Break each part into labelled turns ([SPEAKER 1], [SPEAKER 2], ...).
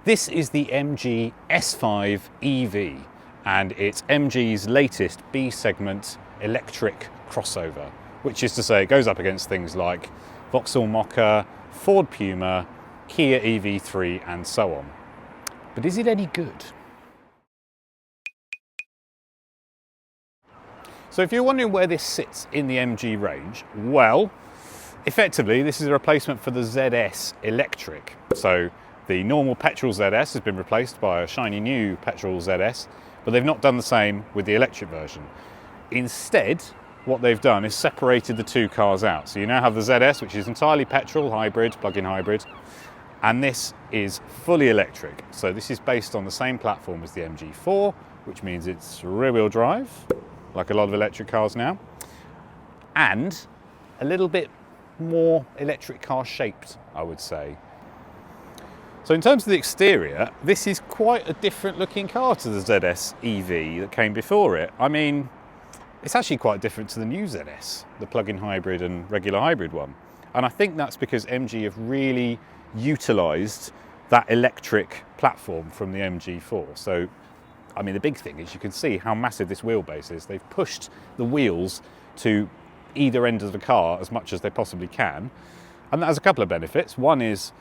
[SPEAKER 1] This is the MGS5 EV, and it's MG's latest B-segment electric crossover, which is to say it goes up against things like Vauxhall Mocha, Ford Puma, Kia EV3 and so on. But is it any good? So if you're wondering where this sits in the MG range, well, effectively this is a replacement for the ZS Electric. So the normal petrol ZS has been replaced by a shiny new petrol ZS, but they've not done the same with the electric version. Instead, what they've done is separated the two cars out. So you now have the ZS, which is entirely petrol, hybrid, plug-in hybrid, and this is fully electric. So this is based on the same platform as the MG4, which means it's rear-wheel drive, like a lot of electric cars now, and a little bit more electric car shaped, I would say. So in terms of the exterior, this is quite a different looking car to the ZS EV that came before it. I mean, it's actually quite different to the new ZS, the plug-in hybrid and regular hybrid one. And I think that's because MG have really utilised that electric platform from the MG4. So, I mean, the big thing is you can see how massive this wheelbase is. They've pushed the wheels to either end of the car as much as they possibly can. And that has a couple of benefits. One is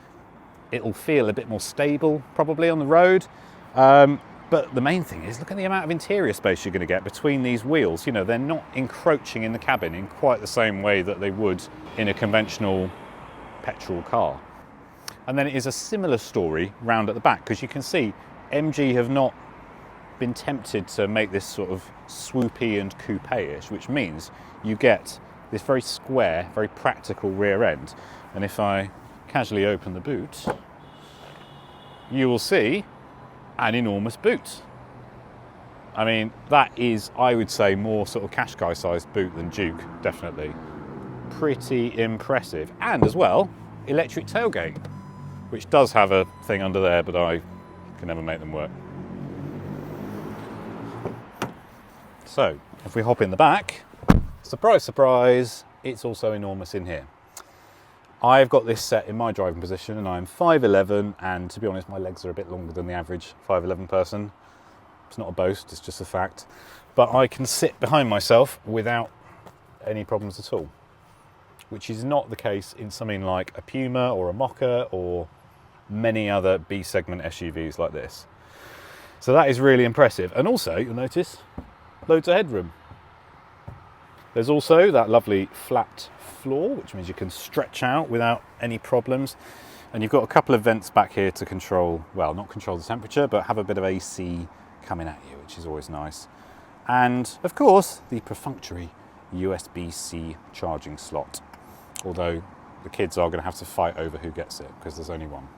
[SPEAKER 1] it'll feel a bit more stable probably on the road. But the main thing is, look at the amount of interior space you're going to get between these wheels. You know, they're not encroaching in the cabin in quite the same way that they would in a conventional petrol car. And then it is a similar story round at the back, because you can see MG have not been tempted to make this sort of swoopy and coupe-ish, which means you get this very square, very practical rear end. And if I casually open the boot, you will see an enormous boot. I mean, that is, I would say, more sort of Qashqai sized boot than Duke, definitely. Pretty impressive. And as well, electric tailgate, which does have a thing under there, but I can never make them work. So, if we hop in the back, surprise, surprise, it's also enormous in here. I've got this set in my driving position and I'm 5'11", and to be honest, my legs are a bit longer than the average 5'11" person. It's not a boast, it's just a fact. But I can sit behind myself without any problems at all, which is not the case in something like a Puma or a Mocha or many other B-segment SUVs like this. So that is really impressive. And also, you'll notice, loads of headroom. There's also that lovely flat floor, which means you can stretch out without any problems. And you've got a couple of vents back here to control, well, not control the temperature, but have a bit of AC coming at you, which is always nice. And of course, the perfunctory USB-C charging slot. Although the kids are going to have to fight over who gets it, because there's only one.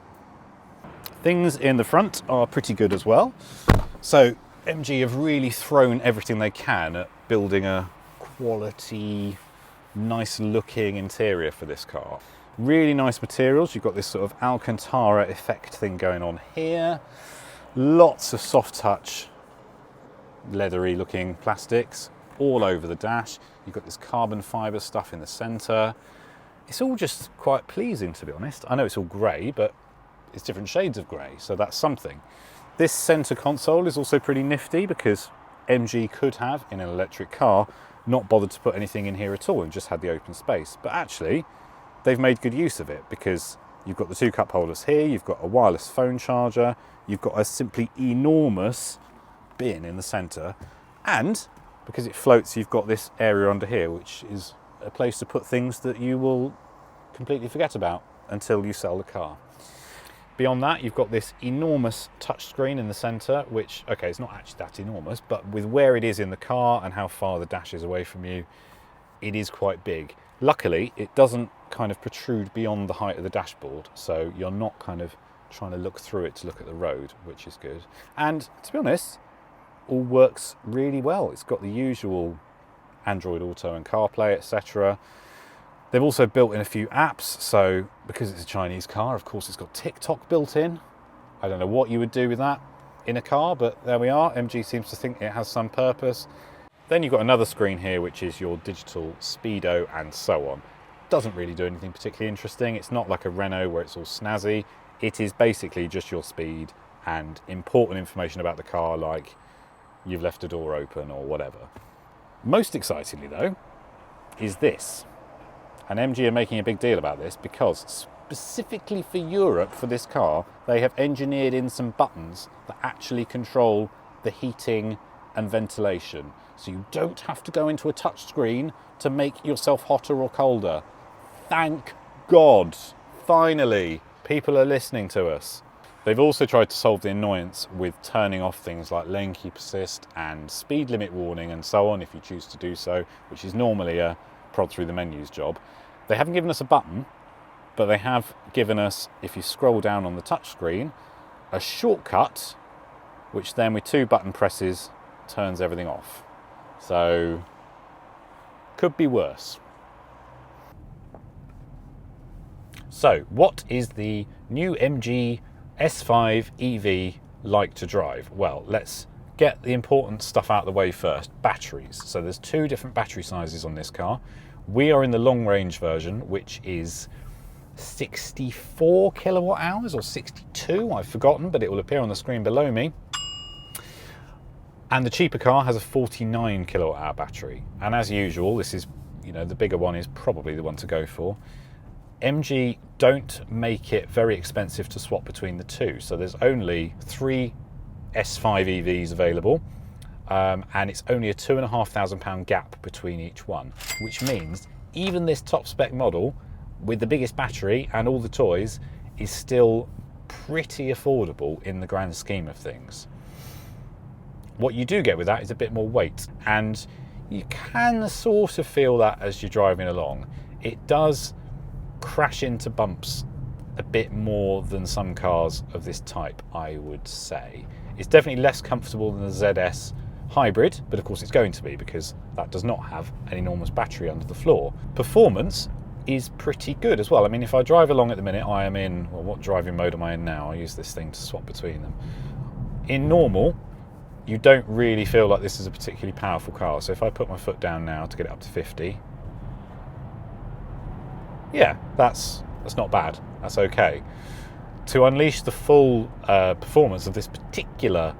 [SPEAKER 1] Things in the front are pretty good as well. So MG have really thrown everything they can at building a quality, nice looking interior for this car. Really nice materials. You've got this sort of Alcantara effect thing going on here. Lots of soft touch, leathery looking plastics all over the dash. You've got this carbon fibre stuff in the centre. It's all just quite pleasing, to be honest. I know it's all grey, but it's different shades of grey, so that's something. This centre console is also pretty nifty, because MG could have, in an electric car, not bothered to put anything in here at all and just had the open space. But actually, they've made good use of it, because you've got the two cup holders here, you've got a wireless phone charger, you've got a simply enormous bin in the centre, and because it floats, you've got this area under here, which is a place to put things that you will completely forget about until you sell the car. Beyond that, you've got this enormous touchscreen in the centre, which, okay, it's not actually that enormous, but with where it is in the car and how far the dash is away from you, it is quite big. Luckily, it doesn't kind of protrude beyond the height of the dashboard, so you're not kind of trying to look through it to look at the road, which is good. And to be honest, all works really well. It's got the usual Android Auto and CarPlay, etc. They've also built in a few apps, so because it's a Chinese car, of course it's got TikTok built in. I don't know what you would do with that in a car, but there we are. MG seems to think it has some purpose. Then you've got another screen here, which is your digital speedo and so on. Doesn't really do anything particularly interesting. It's not like a Renault where it's all snazzy. It is basically just your speed and important information about the car, like you've left a door open or whatever. Most excitingly though, is this. And MG are making a big deal about this because specifically for Europe, for this car, they have engineered in some buttons that actually control the heating and ventilation. So you don't have to go into a touch screen to make yourself hotter or colder. Thank God, finally, people are listening to us. They've also tried to solve the annoyance with turning off things like lane keep assist and speed limit warning and so on, if you choose to do so, which is normally a prod through the menus job. They haven't given us a button, but they have given us, if you scroll down on the touch screen, a shortcut, which then with 2 button presses turns everything off. So, could be worse. So, what is the new MGS5 EV like to drive? Well, let's get the important stuff out of the way first. Batteries. So there's 2 different battery sizes on this car. We are in the long range version, which is 64 kilowatt hours or 62, I've forgotten, but it will appear on the screen below me. And the cheaper car has a 49 kilowatt hour battery. And as usual, this is, the bigger one is probably the one to go for. MG don't make it very expensive to swap between the 2. So there's only 3 S5 EVs available. And it's only a £2,500 gap between each one, which means even this top spec model with the biggest battery and all the toys is still pretty affordable in the grand scheme of things. What you do get with that is a bit more weight, and you can sort of feel that as you're driving along. It does crash into bumps a bit more than some cars of this type, I would say. It's definitely less comfortable than the ZS hybrid, but of course it's going to be because that does not have an enormous battery under the floor. Performance is pretty good as well. I mean, if I drive along at the minute, I am in, well, what driving mode am I in now? I use this thing to swap between them. In normal, you don't really feel like this is a particularly powerful car. So if I put my foot down now to get it up to 50, yeah, that's not bad. That's okay. To unleash the full performance of this particular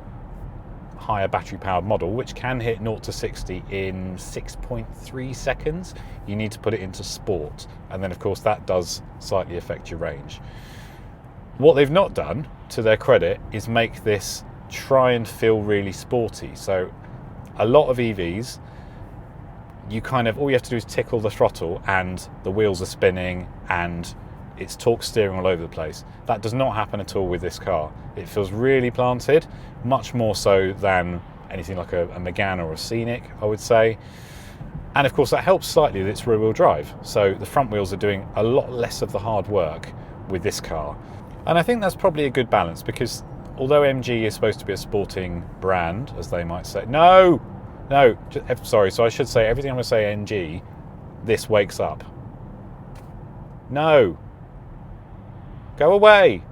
[SPEAKER 1] higher battery powered model, which can hit 0 to 60 in 6.3 seconds, you need to put it into sport. And then of course that does slightly affect your range. What they've not done, to their credit, is make this try and feel really sporty. So a lot of EVs, you kind of, all you have to do is tickle the throttle and the wheels are spinning and it's torque steering all over the place. That does not happen at all with this car. It feels really planted, much more so than anything like a Megane or a Scenic, I would say. And of course that helps slightly that it's rear wheel drive. So the front wheels are doing a lot less of the hard work with this car. And I think that's probably a good balance, because although MG is supposed to be a sporting brand, as they might say, no, sorry, so I should say everything I'm going to say MG, this wakes up. No, go away.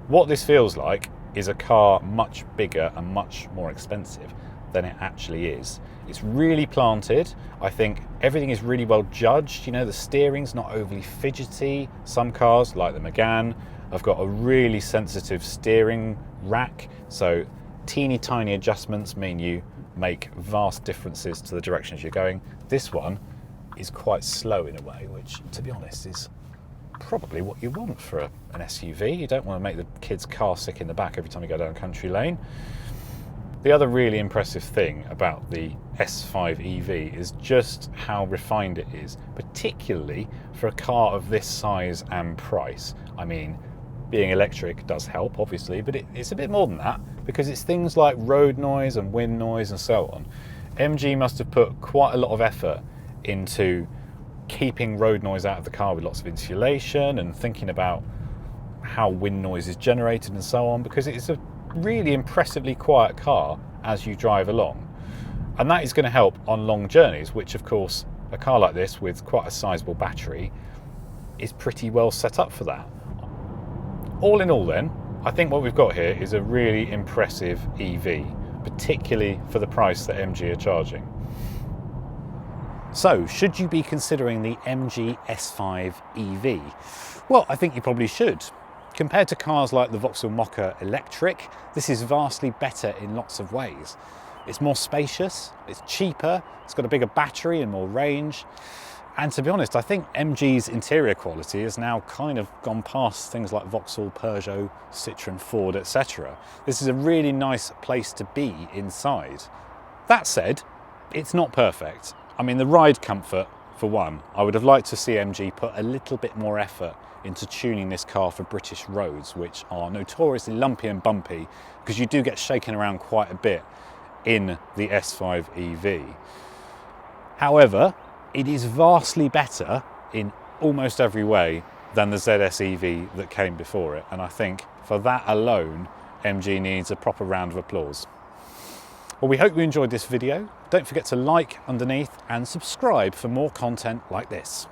[SPEAKER 1] What this feels like is a car much bigger and much more expensive than it actually is. It's really planted. I think everything is really well judged. The steering's not overly fidgety. Some cars, like the Megane, have got a really sensitive steering rack, so teeny tiny adjustments mean you make vast differences to the directions you're going. This one is quite slow in a way, which, to be honest, is probably what you want for an SUV. You don't want to make the kids car sick in the back every time you go down a country lane. The other really impressive thing about the S5 EV is just how refined it is, particularly for a car of this size and price. I mean, being electric does help, obviously, but it's a bit more than that, because it's things like road noise and wind noise and so on. MG must have put quite a lot of effort into keeping road noise out of the car with lots of insulation and thinking about how wind noise is generated and so on, because it's a really impressively quiet car as you drive along. And that is going to help on long journeys, which of course a car like this with quite a sizable battery is pretty well set up for that. All in all then, I think what we've got here is a really impressive EV, particularly for the price that MG are charging. So, should you be considering the MG S5 EV? Well, I think you probably should. Compared to cars like the Vauxhall Mokka Electric, this is vastly better in lots of ways. It's more spacious, it's cheaper, it's got a bigger battery and more range. And to be honest, I think MG's interior quality has now kind of gone past things like Vauxhall, Peugeot, Citroën, Ford, etc. This is a really nice place to be inside. That said, it's not perfect. I mean, the ride comfort, for one, I would have liked to see MG put a little bit more effort into tuning this car for British roads, which are notoriously lumpy and bumpy, because you do get shaken around quite a bit in the S5 EV. However, it is vastly better in almost every way than the ZS EV that came before it, and I think for that alone, MG needs a proper round of applause. Well, we hope you enjoyed this video. Don't forget to like underneath and subscribe for more content like this.